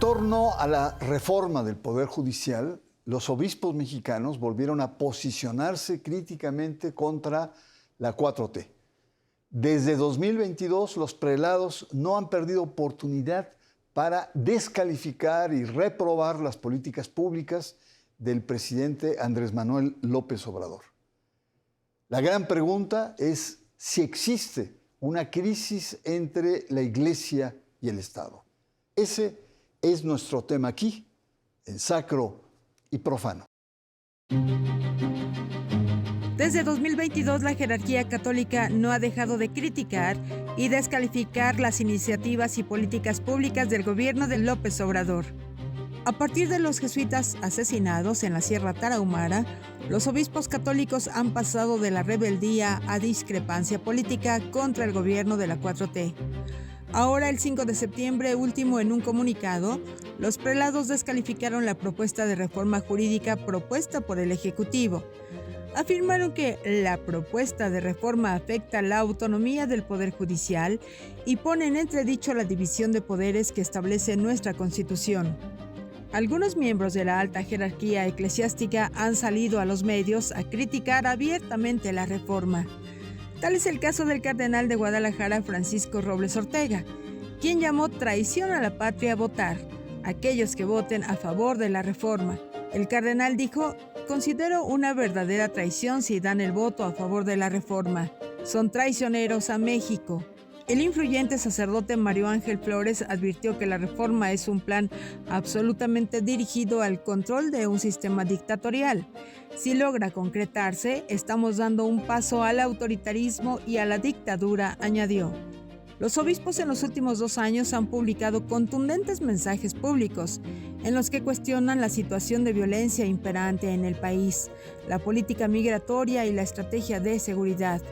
torno a la reforma del Poder Judicial, los obispos mexicanos volvieron a posicionarse críticamente contra la 4T. Desde 2022, los prelados no han perdido oportunidad para descalificar y reprobar las políticas públicas del presidente Andrés Manuel López Obrador. La gran pregunta es si existe una crisis entre la Iglesia y el Estado. Ese es nuestro tema aquí, en Sacro y Profano. Desde 2022, la jerarquía católica no ha dejado de criticar y descalificar las iniciativas y políticas públicas del gobierno de López Obrador. A partir de los jesuitas asesinados en la Sierra Tarahumara, los obispos católicos han pasado de la rebeldía a discrepancia política contra el gobierno de la 4T. Ahora, el 5 de septiembre último, en un comunicado, los prelados descalificaron la propuesta de reforma jurídica propuesta por el Ejecutivo. Afirmaron que la propuesta de reforma afecta la autonomía del Poder Judicial y pone en entredicho la división de poderes que establece nuestra Constitución. Algunos miembros de la alta jerarquía eclesiástica han salido a los medios a criticar abiertamente la reforma. Tal es el caso del cardenal de Guadalajara, Francisco Robles Ortega, quien llamó traición a la patria votar a aquellos que voten a favor de la reforma. El cardenal dijo: considero una verdadera traición si dan el voto a favor de la reforma. Son traicioneros a México. El influyente sacerdote Mario Ángel Flores advirtió que la reforma es un plan absolutamente dirigido al control de un sistema dictatorial. Si logra concretarse, estamos dando un paso al autoritarismo y a la dictadura, añadió. Los obispos en los últimos 2 años han publicado contundentes mensajes públicos en los que cuestionan la situación de violencia imperante en el país, la política migratoria y la estrategia de seguridad.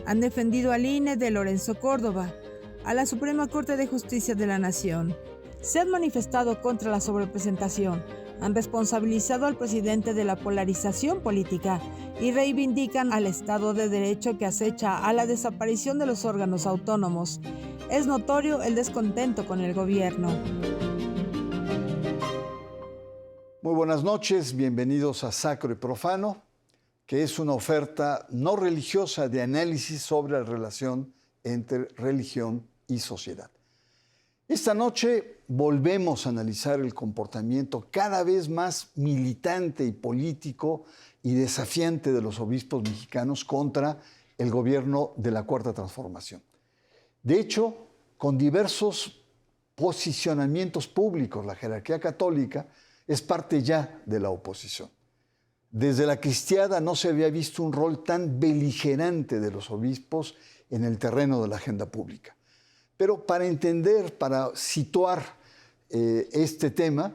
Han defendido al INE de Lorenzo Córdoba, a la Suprema Corte de Justicia de la Nación. Se han manifestado contra la sobrerepresentación, han responsabilizado al presidente de la polarización política y reivindican al Estado de Derecho que acecha a la desaparición de los órganos autónomos. Es notorio el descontento con el gobierno. Muy buenas noches, bienvenidos a Sacro y Profano, que es una oferta no religiosa de análisis sobre la relación entre religión y sociedad. Esta noche volvemos a analizar el comportamiento cada vez más militante y político y desafiante de los obispos mexicanos contra el gobierno de la Cuarta Transformación. De hecho, con diversos posicionamientos públicos, la jerarquía católica es parte ya de la oposición. Desde la cristiada no se había visto un rol tan beligerante de los obispos en el terreno de la agenda pública. Pero para entender, para situar este tema,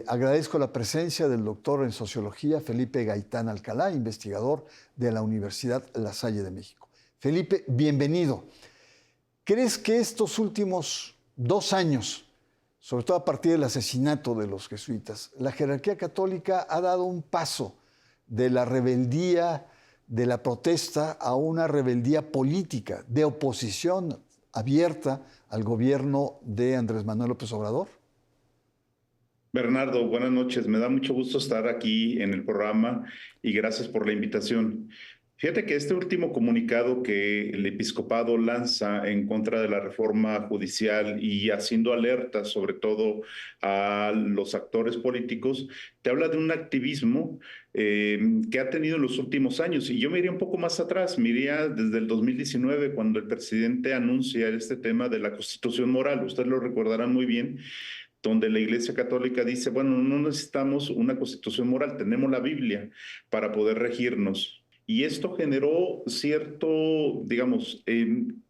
agradezco la presencia del doctor en sociología Felipe Gaitán Alcalá, investigador de la Universidad La Salle de México. Felipe, bienvenido. ¿Crees que estos últimos 2 años, sobre todo a partir del asesinato de los jesuitas, la jerarquía católica ha dado un paso de la rebeldía, de la protesta, a una rebeldía política, de oposición abierta al gobierno de Andrés Manuel López Obrador? Bernardo, buenas noches. Me da mucho gusto estar aquí en el programa y gracias por la invitación. Fíjate que este último comunicado que el episcopado lanza en contra de la reforma judicial y haciendo alerta sobre todo a los actores políticos, te habla de un activismo que ha tenido en los últimos años. Y yo me iría un poco más atrás, me iría desde el 2019, cuando el presidente anuncia este tema de la Constitución moral. Ustedes lo recordarán muy bien, donde la Iglesia Católica dice, bueno, no necesitamos una constitución moral, tenemos la Biblia para poder regirnos. Y esto generó cierto, digamos,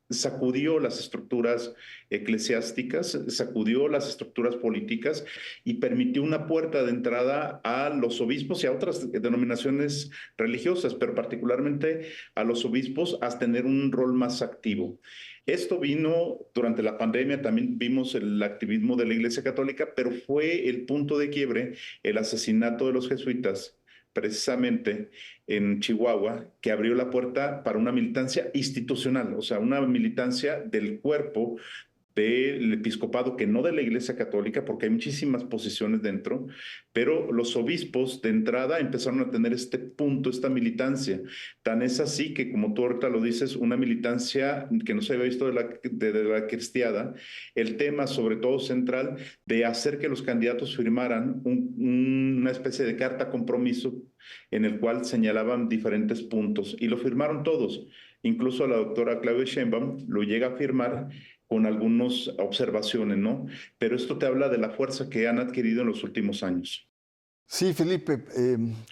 sacudió las estructuras eclesiásticas, sacudió las estructuras políticas y permitió una puerta de entrada a los obispos y a otras denominaciones religiosas, pero particularmente a los obispos a tener un rol más activo. Esto vino durante la pandemia, también vimos el activismo de la Iglesia Católica, pero fue el punto de quiebre el asesinato de los jesuitas, precisamente en Chihuahua, que abrió la puerta para una militancia institucional, o sea, una militancia del cuerpo del episcopado, que no de la Iglesia Católica, porque hay muchísimas posiciones dentro, pero los obispos de entrada empezaron a tener este punto, esta militancia. Tan es así que, como tú ahorita lo dices, una militancia que no se había visto de la cristiada, el tema sobre todo central de hacer que los candidatos firmaran una especie de carta compromiso en el cual señalaban diferentes puntos, y lo firmaron todos. Incluso la doctora Claudia Sheinbaum lo llega a firmar con algunas observaciones, ¿no? Pero esto te habla de la fuerza que han adquirido en los últimos años. Sí, Felipe,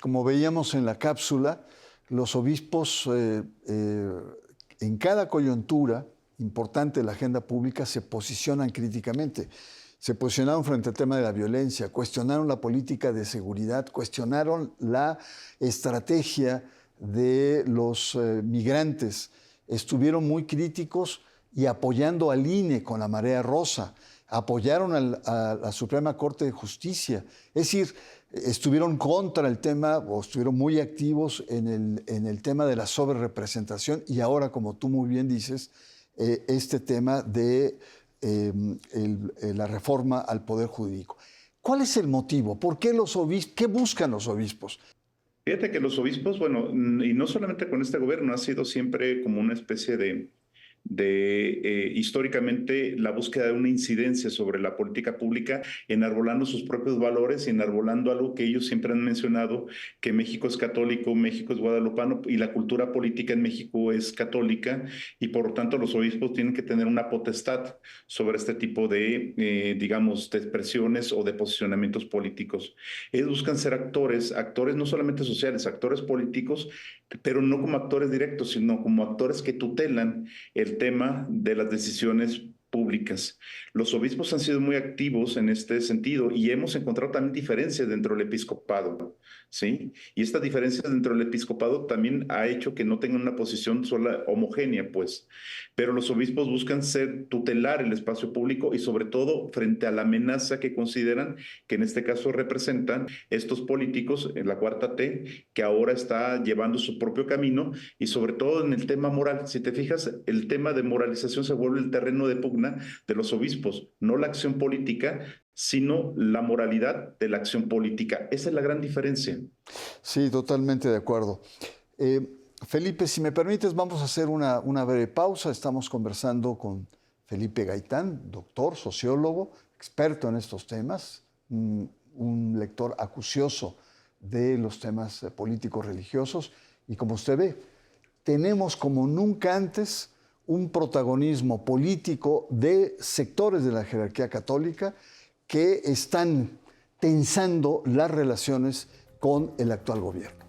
como veíamos en la cápsula, los obispos en cada coyuntura importante de la agenda pública se posicionan críticamente. Se posicionaron frente al tema de la violencia, cuestionaron la política de seguridad, cuestionaron la estrategia de los migrantes, estuvieron muy críticos y apoyando al INE con la marea rosa, apoyaron a la Suprema Corte de Justicia. Es decir, estuvieron contra el tema o estuvieron muy activos en el tema de la sobrerepresentación y ahora, como tú muy bien dices, este tema de la reforma al Poder Jurídico. ¿Cuál es el motivo? ¿Por qué los obispos? ¿Qué buscan los obispos? Fíjate que los obispos, bueno, y no solamente con este gobierno, ha sido siempre como una especie de históricamente la búsqueda de una incidencia sobre la política pública, enarbolando sus propios valores y enarbolando algo que ellos siempre han mencionado, que México es católico, México es guadalupano y la cultura política en México es católica, y por lo tanto los obispos tienen que tener una potestad sobre este tipo de, digamos, de expresiones o de posicionamientos políticos. Ellos buscan ser actores no solamente sociales, actores políticos, pero no como actores directos, sino como actores que tutelan el tema de las decisiones públicas. Los obispos han sido muy activos en este sentido y hemos encontrado también diferencias dentro del episcopado, ¿sí? Y esta diferencia dentro del episcopado también ha hecho que no tengan una posición sola homogénea, pues. Pero los obispos buscan tutelar el espacio público y sobre todo frente a la amenaza que consideran que en este caso representan estos políticos en la cuarta T, que ahora está llevando su propio camino y sobre todo en el tema moral. Si te fijas, el tema de moralización se vuelve el terreno de pugna de los obispos, no la acción política, sino la moralidad de la acción política. Esa es la gran diferencia. Sí, totalmente de acuerdo. Felipe, si me permites, vamos a hacer una breve pausa. Estamos conversando con Felipe Gaitán, doctor, sociólogo, experto en estos temas, un lector acucioso de los temas políticos religiosos. Y como usted ve, tenemos como nunca antes un protagonismo político de sectores de la jerarquía católica que están tensando las relaciones con el actual gobierno.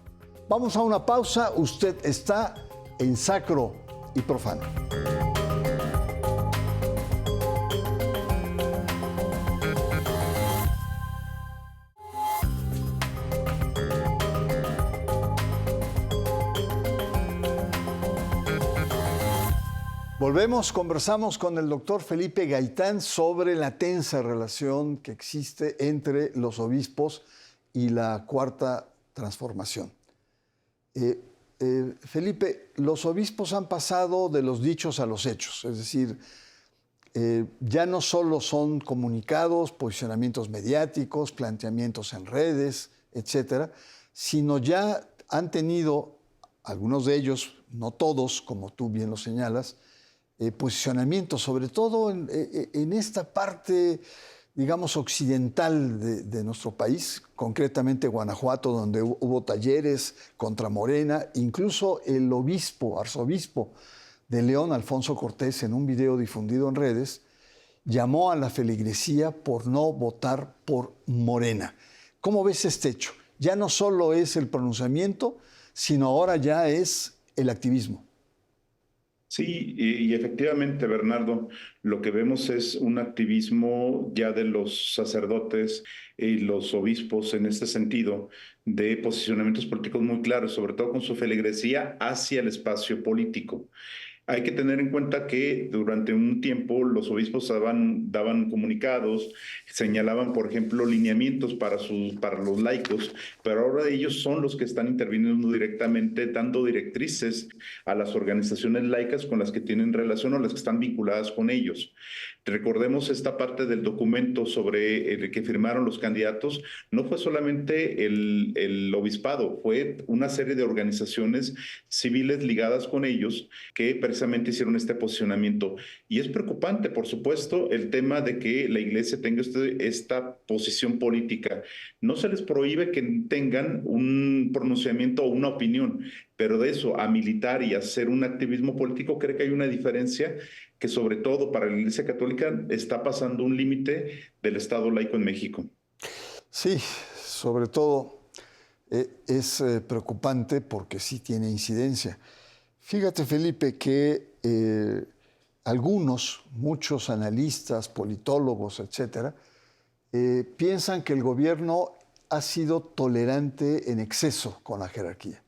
Vamos a una pausa. Usted está en Sacro y Profano. Volvemos, conversamos con el doctor Felipe Gaitán sobre la tensa relación que existe entre los obispos y la Cuarta Transformación. Felipe, los obispos han pasado de los dichos a los hechos, es decir, ya no solo son comunicados, posicionamientos mediáticos, planteamientos en redes, etcétera, sino ya han tenido, algunos de ellos, no todos, como tú bien lo señalas, posicionamiento, sobre todo en esta parte, digamos, occidental de nuestro país, concretamente Guanajuato, donde hubo talleres contra Morena. Incluso el arzobispo de León, Alfonso Cortés, en un video difundido en redes, llamó a la feligresía por no votar por Morena. ¿Cómo ves este hecho? Ya no solo es el pronunciamiento, sino ahora ya es el activismo. Sí, y efectivamente, Bernardo, lo que vemos es un activismo ya de los sacerdotes y los obispos en este sentido, de posicionamientos políticos muy claros, sobre todo con su feligresía hacia el espacio político. Hay que tener en cuenta que durante un tiempo los obispos daban comunicados, señalaban, por ejemplo, lineamientos para los laicos, pero ahora ellos son los que están interviniendo directamente, dando directrices a las organizaciones laicas con las que tienen relación o las que están vinculadas con ellos. Recordemos esta parte del documento sobre el que firmaron los candidatos. No fue solamente el obispado, fue una serie de organizaciones civiles ligadas con ellos que precisamente hicieron este posicionamiento. Y es preocupante, por supuesto, el tema de que la iglesia tenga esta posición política. No se les prohíbe que tengan un pronunciamiento o una opinión, pero de eso a militar y hacer un activismo político, creo que hay una diferencia que sobre todo para la Iglesia Católica está pasando un límite del Estado laico en México. Sí, sobre todo es preocupante porque sí tiene incidencia. Fíjate, Felipe, que muchos analistas, politólogos, etcétera, piensan que el gobierno ha sido tolerante en exceso con la jerarquía,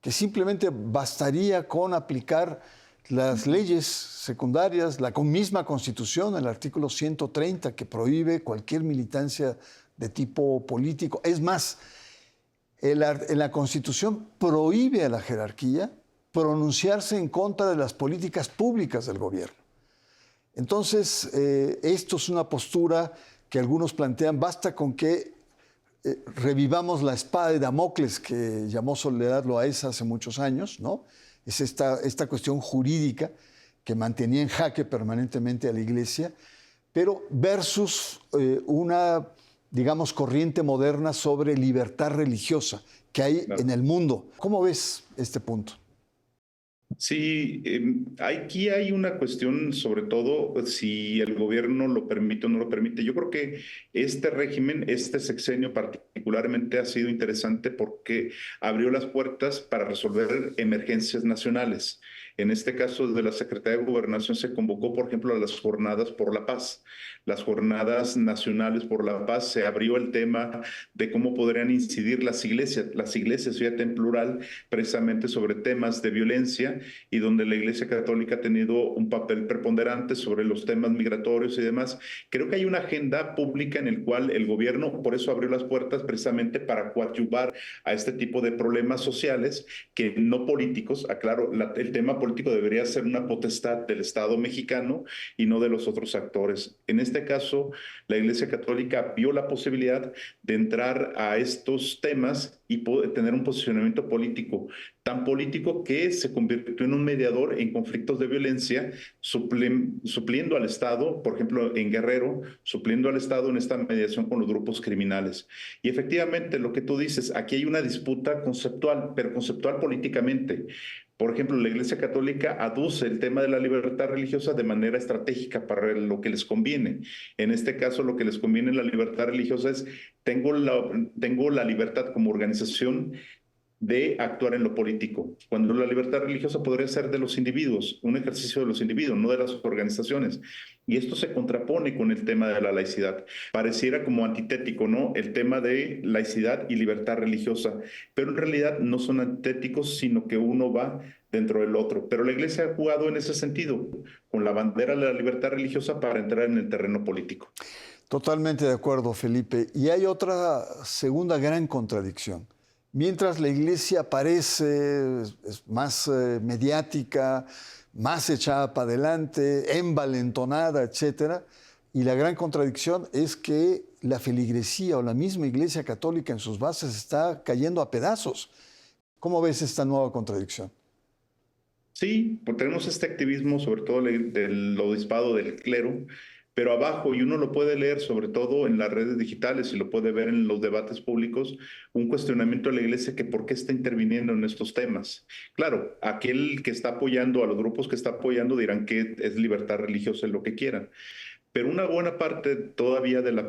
que simplemente bastaría con aplicar las leyes secundarias, la misma Constitución, el artículo 130, que prohíbe cualquier militancia de tipo político. Es más, en la Constitución prohíbe a la jerarquía pronunciarse en contra de las políticas públicas del gobierno. Entonces, esto es una postura que algunos plantean, basta con que revivamos la espada de Damocles que llamó Soledad Loaesa hace muchos años, ¿no? Es esta cuestión jurídica que mantenía en jaque permanentemente a la Iglesia, pero versus una, digamos, corriente moderna sobre libertad religiosa que hay en el mundo. ¿Cómo ves este punto? Sí, aquí hay una cuestión, sobre todo si el gobierno lo permite o no lo permite. Yo creo que este régimen, este sexenio particularmente ha sido interesante porque abrió las puertas para resolver emergencias nacionales. En este caso, desde la Secretaría de Gobernación se convocó, por ejemplo, a las Jornadas por la Paz. Las Jornadas Nacionales por la Paz, se abrió el tema de cómo podrían incidir las iglesias, fíjate en plural, precisamente sobre temas de violencia, y donde la Iglesia Católica ha tenido un papel preponderante sobre los temas migratorios y demás. Creo que hay una agenda pública en el cual el gobierno, por eso abrió las puertas precisamente para coadyuvar a este tipo de problemas sociales que no políticos. Aclaro, el tema político debería ser una potestad del Estado mexicano y no de los otros actores. En este caso, la Iglesia Católica vio la posibilidad de entrar a estos temas y tener un posicionamiento político, tan político que se convirtió en un mediador en conflictos de violencia, supliendo al Estado, por ejemplo, en Guerrero, supliendo al Estado en esta mediación con los grupos criminales. Y efectivamente, lo que tú dices, aquí hay una disputa conceptual, pero conceptual políticamente. Por ejemplo, la Iglesia Católica aduce el tema de la libertad religiosa de manera estratégica para lo que les conviene. En este caso, lo que les conviene en la libertad religiosa es, tengo la libertad como organización de actuar en lo político, cuando la libertad religiosa podría ser de los individuos, un ejercicio de los individuos, no de las organizaciones. Y esto se contrapone con el tema de la laicidad. Pareciera como antitético, ¿no? El tema de laicidad y libertad religiosa, pero en realidad no son antitéticos, sino que uno va dentro del otro. Pero la Iglesia ha jugado en ese sentido, con la bandera de la libertad religiosa para entrar en el terreno político. Totalmente de acuerdo, Felipe. Y hay otra segunda gran contradicción. Mientras la Iglesia parece más mediática, más echada para adelante, envalentonada, etcétera, y la gran contradicción es que la feligresía o la misma Iglesia Católica en sus bases está cayendo a pedazos. ¿Cómo ves esta nueva contradicción? Sí, pues tenemos este activismo, sobre todo del obispado, del clero, pero abajo, y uno lo puede leer sobre todo en las redes digitales y lo puede ver en los debates públicos, un cuestionamiento de la Iglesia que por qué está interviniendo en estos temas. Claro, aquel que está apoyando, a los grupos que está apoyando dirán que es libertad religiosa, lo que quieran. Pero una buena parte todavía de la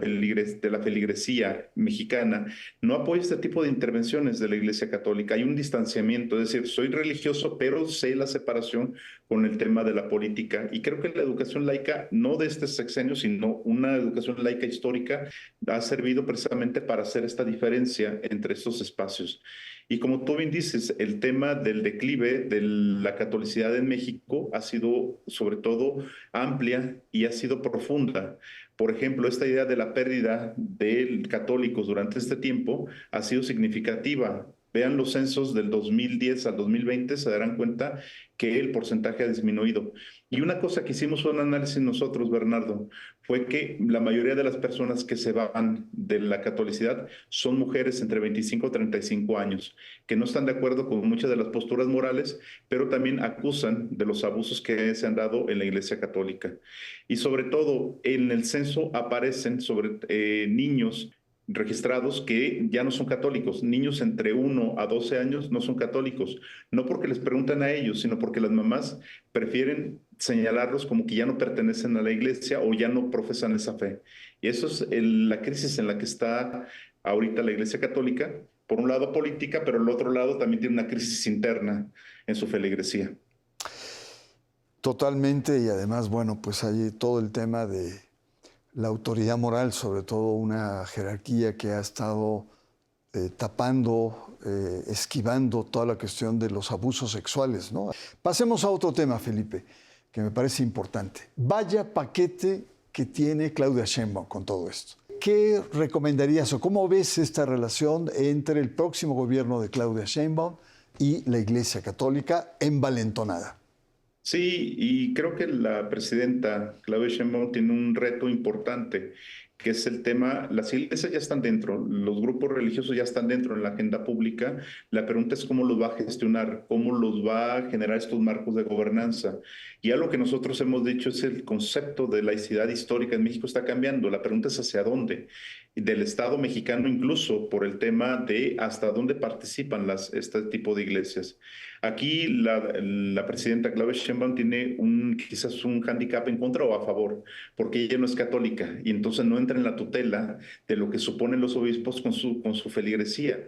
feligresía mexicana no apoya este tipo de intervenciones de la Iglesia Católica. Hay un distanciamiento, es decir, soy religioso, pero sé la separación con el tema de la política. Y creo que la educación laica, no de este sexenio, sino una educación laica histórica, ha servido precisamente para hacer esta diferencia entre estos espacios. Y como tú bien dices, el tema del declive de la catolicidad en México ha sido sobre todo amplia y ha sido profunda. Por ejemplo, esta idea de la pérdida de católicos durante este tiempo ha sido significativa. Vean los censos del 2010 al 2020, se darán cuenta que el porcentaje ha disminuido. Y una cosa que hicimos un análisis nosotros, Bernardo, fue que la mayoría de las personas que se van de la catolicidad son mujeres entre 25 y 35 años, que no están de acuerdo con muchas de las posturas morales, pero también acusan de los abusos que se han dado en la Iglesia Católica. Y sobre todo, en el censo aparecen niños registrados que ya no son católicos. Niños entre 1 a 12 años no son católicos, no porque les preguntan a ellos, sino porque las mamás prefieren señalarlos como que ya no pertenecen a la iglesia o ya no profesan esa fe. Y eso es la crisis en la que está ahorita la Iglesia Católica, por un lado política, pero el otro lado también tiene una crisis interna en su feligresía. Totalmente, y además, bueno, pues hay todo el tema de la autoridad moral, sobre todo una jerarquía que ha estado tapando, esquivando toda la cuestión de los abusos sexuales, ¿no? Pasemos a otro tema, Felipe, que me parece importante. Vaya paquete que tiene Claudia Sheinbaum con todo esto. ¿Qué recomendarías o cómo ves esta relación entre el próximo gobierno de Claudia Sheinbaum y la Iglesia Católica envalentonada? Sí, y creo que la presidenta Claudia Sheinbaum tiene un reto importante, que es el tema, las iglesias ya están dentro, los grupos religiosos ya están dentro en la agenda pública. La pregunta es cómo los va a gestionar, cómo los va a generar estos marcos de gobernanza. Y algo que nosotros hemos dicho es el concepto de laicidad histórica en México está cambiando. La pregunta es hacia dónde. Del Estado mexicano incluso por el tema de hasta dónde participan este tipo de iglesias. Aquí la presidenta Claudia Sheinbaum tiene quizás un hándicap en contra o a favor, porque ella no es católica y entonces no entra en la tutela de lo que suponen los obispos con su feligresía.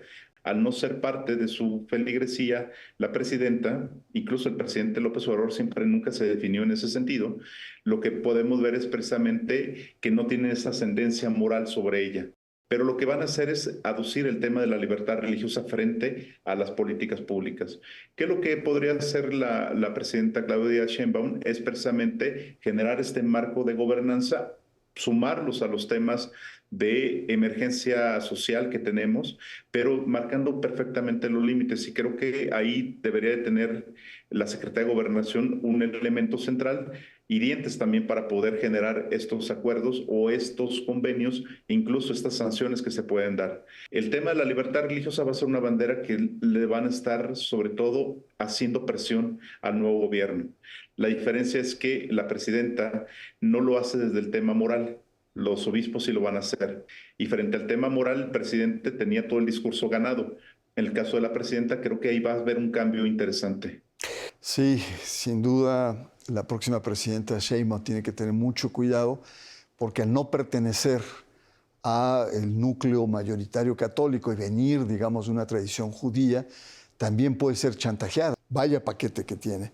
Al no ser parte de su feligresía, la presidenta, incluso el presidente López Obrador nunca se definió en ese sentido, lo que podemos ver es precisamente que no tiene esa ascendencia moral sobre ella. Pero lo que van a hacer es aducir el tema de la libertad religiosa frente a las políticas públicas. ¿Qué es lo que podría hacer la presidenta Claudia Sheinbaum? Es precisamente generar este marco de gobernanza, sumarlos a los temas de emergencia social que tenemos, pero marcando perfectamente los límites. Y creo que ahí debería de tener la Secretaría de Gobernación un elemento central y dientes también para poder generar estos acuerdos o estos convenios, incluso estas sanciones que se pueden dar. El tema de la libertad religiosa va a ser una bandera que le van a estar sobre todo haciendo presión al nuevo gobierno. La diferencia es que la presidenta no lo hace desde el tema moral. Los obispos sí lo van a hacer. Y frente al tema moral, el presidente tenía todo el discurso ganado. En el caso de la presidenta, creo que ahí va a haber un cambio interesante. Sí, sin duda, la próxima presidenta Sheinbaum tiene que tener mucho cuidado porque al no pertenecer al núcleo mayoritario católico y venir, digamos, de una tradición judía, también puede ser chantajeada. Vaya paquete que tiene.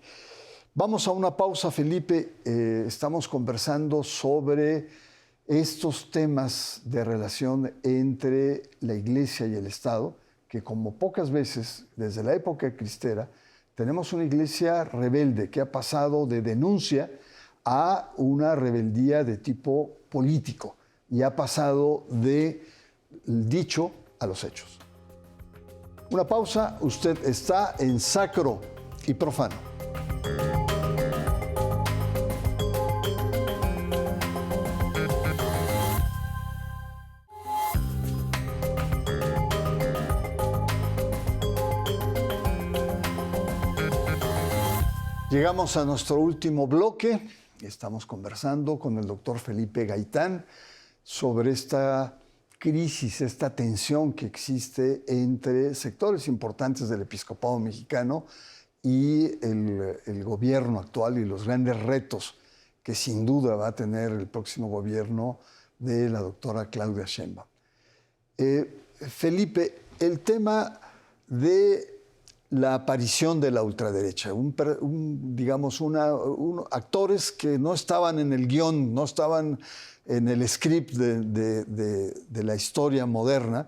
Vamos a una pausa, Felipe. Estamos conversando sobre estos temas de relación entre la Iglesia y el Estado, que como pocas veces, desde la época cristera, tenemos una Iglesia rebelde que ha pasado de denuncia a una rebeldía de tipo político y ha pasado del dicho a los hechos. Una pausa, usted está en Sacro y Profano. Llegamos a nuestro último bloque. Estamos conversando con el doctor Felipe Gaitán sobre esta crisis, esta tensión que existe entre sectores importantes del episcopado mexicano y el gobierno actual y los grandes retos que sin duda va a tener el próximo gobierno de la doctora Claudia Sheinbaum. Felipe, el tema de la aparición de la ultraderecha, actores que no estaban en el guión, no estaban en el script de la historia moderna,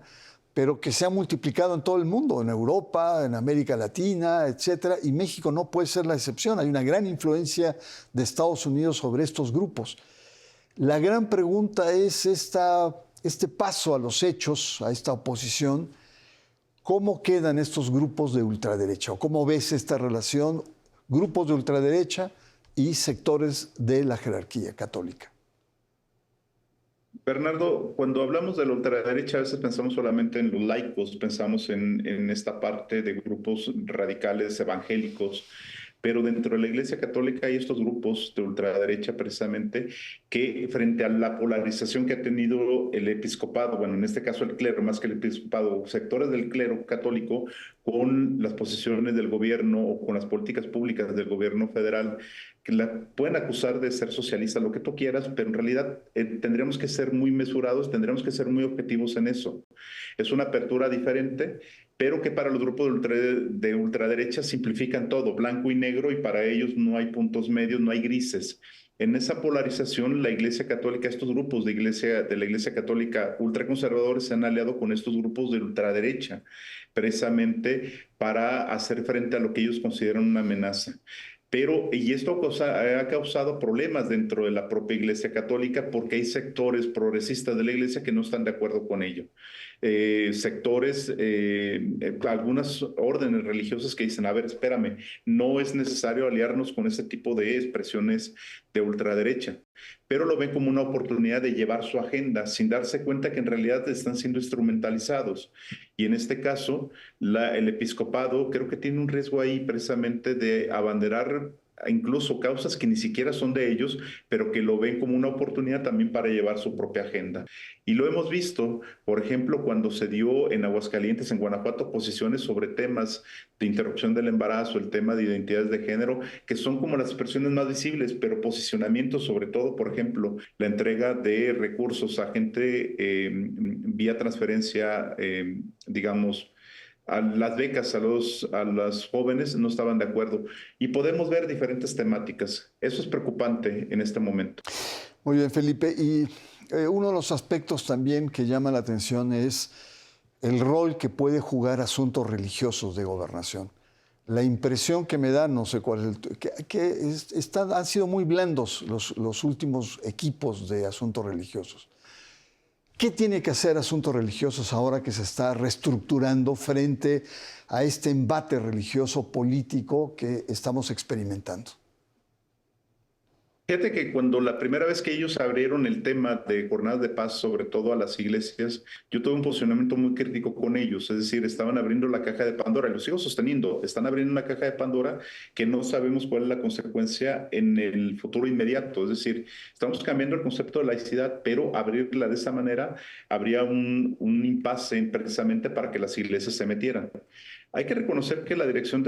pero que se ha multiplicado en todo el mundo, en Europa, en América Latina, etcétera, y México no puede ser la excepción. Hay una gran influencia de Estados Unidos sobre estos grupos. La gran pregunta es este paso a los hechos, a esta oposición, ¿Cómo quedan estos grupos de ultraderecha? ¿O cómo ves esta relación, grupos de ultraderecha y sectores de la jerarquía católica? Bernardo, cuando hablamos de la ultraderecha, a veces pensamos solamente en los laicos, pensamos en esta parte de grupos radicales evangélicos, pero dentro de la Iglesia Católica hay estos grupos de ultraderecha precisamente que frente a la polarización que ha tenido el episcopado, bueno, en este caso el clero, más que el episcopado, sectores del clero católico con las posiciones del gobierno o con las políticas públicas del gobierno federal, que la pueden acusar de ser socialista, lo que tú quieras, pero en realidad tendríamos que ser muy mesurados, tendríamos que ser muy objetivos en eso. Es una apertura diferente, pero que para los grupos de ultraderecha simplifican todo, blanco y negro, y para ellos no hay puntos medios, no hay grises. En esa polarización, la Iglesia Católica, estos grupos de la Iglesia Católica ultraconservadores se han aliado con estos grupos de ultraderecha, precisamente para hacer frente a lo que ellos consideran una amenaza. Y esto ha causado problemas dentro de la propia Iglesia Católica porque hay sectores progresistas de la Iglesia que no están de acuerdo con ello. Algunas órdenes religiosas que dicen, a ver, espérame, no es necesario aliarnos con ese tipo de expresiones de ultraderecha, pero lo ven como una oportunidad de llevar su agenda sin darse cuenta que en realidad están siendo instrumentalizados. Y en este caso, el episcopado creo que tiene un riesgo ahí precisamente de abanderar incluso causas que ni siquiera son de ellos, pero que lo ven como una oportunidad también para llevar su propia agenda. Y lo hemos visto, por ejemplo, cuando se dio en Aguascalientes, en Guanajuato, posiciones sobre temas de interrupción del embarazo, el tema de identidades de género, que son como las expresiones más visibles, pero posicionamientos sobre todo, por ejemplo, la entrega de recursos a gente vía transferencia, digamos, a las becas a los jóvenes no estaban de acuerdo. Y podemos ver diferentes temáticas. Eso es preocupante en este momento. Muy bien, Felipe. Y uno de los aspectos también que llama la atención es el rol que puede jugar asuntos religiosos de gobernación. La impresión que me da, no sé cuál es, han sido muy blandos los últimos equipos de asuntos religiosos. ¿Qué tiene que hacer Asuntos Religiosos ahora que se está reestructurando frente a este embate religioso político que estamos experimentando? Fíjate que cuando la primera vez que ellos abrieron el tema de jornadas de paz, sobre todo a las iglesias, yo tuve un posicionamiento muy crítico con ellos. Es decir, estaban abriendo la caja de Pandora, y lo sigo sosteniendo. Están abriendo una caja de Pandora que no sabemos cuál es la consecuencia en el futuro inmediato. Es decir, estamos cambiando el concepto de laicidad, pero abrirla de esa manera habría un impasse precisamente para que las iglesias se metieran. Hay que reconocer que la Dirección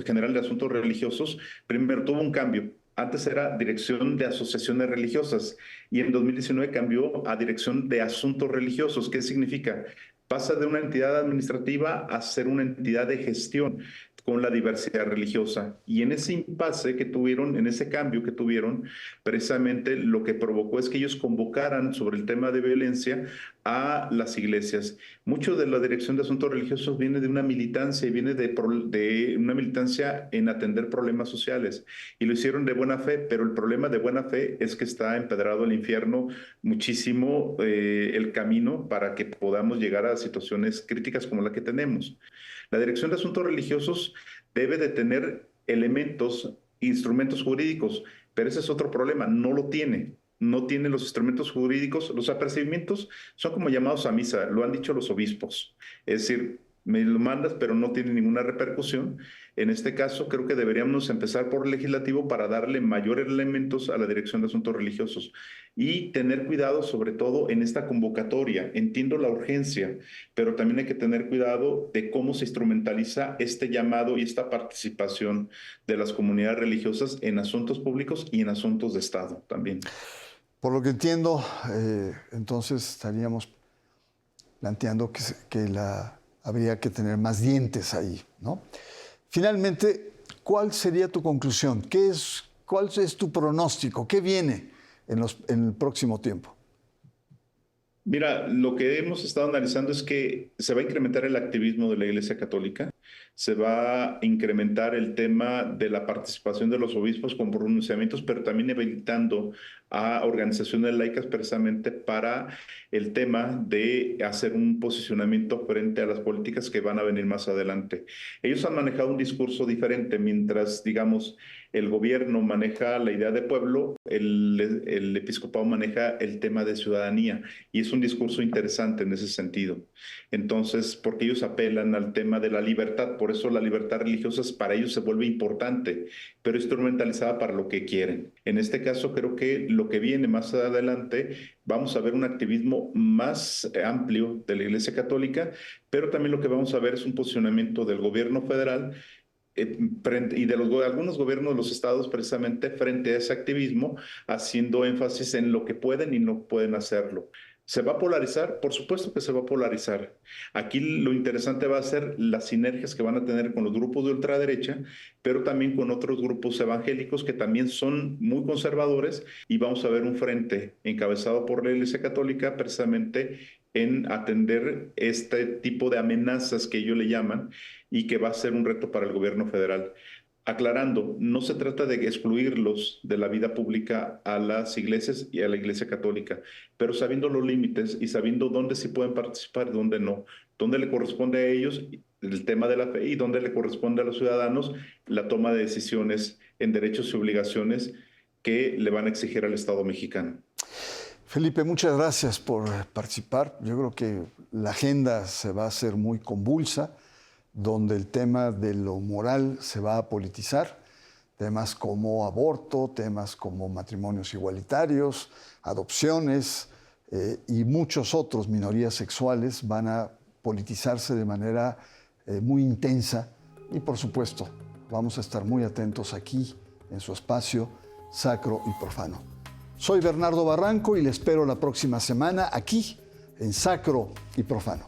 General de Asuntos Religiosos primero tuvo un cambio. Antes era Dirección de Asociaciones Religiosas y en 2019 cambió a Dirección de Asuntos Religiosos. ¿Qué significa? Pasa de una entidad administrativa a ser una entidad de gestión con la diversidad religiosa. Y en ese impasse que tuvieron, en ese cambio que tuvieron, precisamente lo que provocó es que ellos convocaran sobre el tema de violencia a las iglesias. Mucho de la Dirección de Asuntos Religiosos viene de una militancia y viene de una militancia en atender problemas sociales. Y lo hicieron de buena fe, pero el problema de buena fe es que está empedrado el infierno muchísimo el camino para que podamos llegar a situaciones críticas como la que tenemos. La Dirección de Asuntos Religiosos debe de tener instrumentos jurídicos, pero ese es otro problema, no lo tiene. No tiene los instrumentos jurídicos, los apercibimientos son como llamados a misa, lo han dicho los obispos. Es decir, me lo mandas, pero no tiene ninguna repercusión. En este caso, creo que deberíamos empezar por el legislativo para darle mayores elementos a la Dirección de Asuntos Religiosos y tener cuidado, sobre todo en esta convocatoria. Entiendo la urgencia, pero también hay que tener cuidado de cómo se instrumentaliza este llamado y esta participación de las comunidades religiosas en asuntos públicos y en asuntos de Estado también. Por lo que entiendo, entonces estaríamos planteando que habría que tener más dientes ahí, ¿no? Finalmente, ¿cuál sería tu conclusión? ¿Cuál es tu pronóstico? ¿Qué viene en el próximo tiempo? Mira, lo que hemos estado analizando es que se va a incrementar el activismo de la Iglesia Católica. Se va a incrementar el tema de la participación de los obispos con pronunciamientos, pero también habilitando a organizaciones laicas precisamente para el tema de hacer un posicionamiento frente a las políticas que van a venir más adelante. Ellos han manejado un discurso diferente, mientras, digamos, el gobierno maneja la idea de pueblo, el episcopado maneja el tema de ciudadanía, y es un discurso interesante en ese sentido. Entonces, porque ellos apelan al tema de la libertad, por eso la libertad religiosa para ellos se vuelve importante, pero instrumentalizada para lo que quieren. En este caso, creo que lo que viene más adelante, vamos a ver un activismo más amplio de la Iglesia Católica, pero también lo que vamos a ver es un posicionamiento del gobierno federal y de algunos gobiernos de los estados precisamente frente a ese activismo, haciendo énfasis en lo que pueden y no pueden hacerlo. ¿Se va a polarizar? Por supuesto que se va a polarizar. Aquí lo interesante va a ser las sinergias que van a tener con los grupos de ultraderecha, pero también con otros grupos evangélicos que también son muy conservadores, y vamos a ver un frente encabezado por la Iglesia Católica precisamente en atender este tipo de amenazas que ellos le llaman, y que va a ser un reto para el gobierno federal. Aclarando, no se trata de excluirlos de la vida pública a las iglesias y a la Iglesia Católica, pero sabiendo los límites y sabiendo dónde sí pueden participar y dónde no, dónde le corresponde a ellos el tema de la fe y dónde le corresponde a los ciudadanos la toma de decisiones en derechos y obligaciones que le van a exigir al Estado mexicano. Felipe, muchas gracias por participar. Yo creo que la agenda se va a hacer muy convulsa, donde el tema de lo moral se va a politizar, temas como aborto, temas como matrimonios igualitarios, adopciones y muchos otros, minorías sexuales, van a politizarse de manera muy intensa, y por supuesto vamos a estar muy atentos aquí en su espacio Sacro y Profano. Soy Bernardo Barranco y le espero la próxima semana aquí en Sacro y Profano.